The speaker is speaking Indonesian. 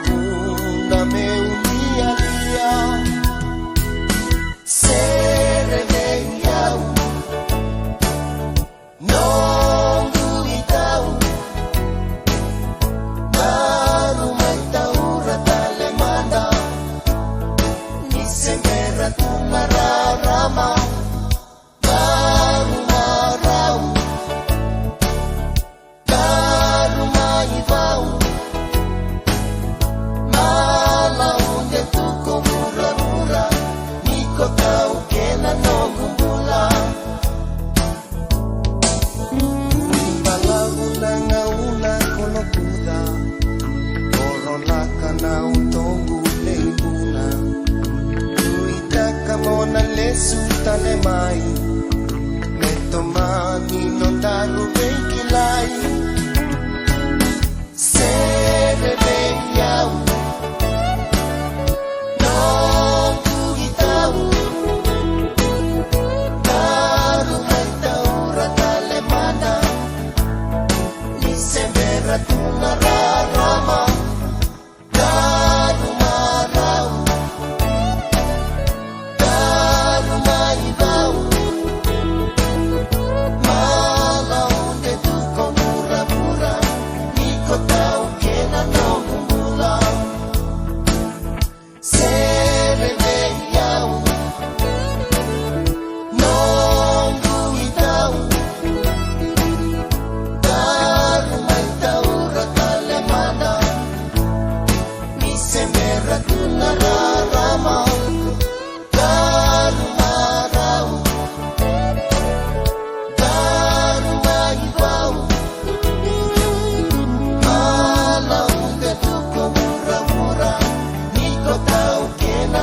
bunda me un día se reveia non duitau baru mai taura tale manda ni sembra tu mararama baru marau baru mai vau mala unde tu komura-mura niko tau kena no gumbula balagula ngaula kono kuda korolaka na utongu leibuna tuita kamona lesu tale mai metomani non daru veikilai se reveia tu mararama daru marau daru mai vau mala unde tu komura-mura niko tau kena no gumbula se reveia non duitau tu nararama daru marau daru mai vau mala unde tu komura-mura niko tau kena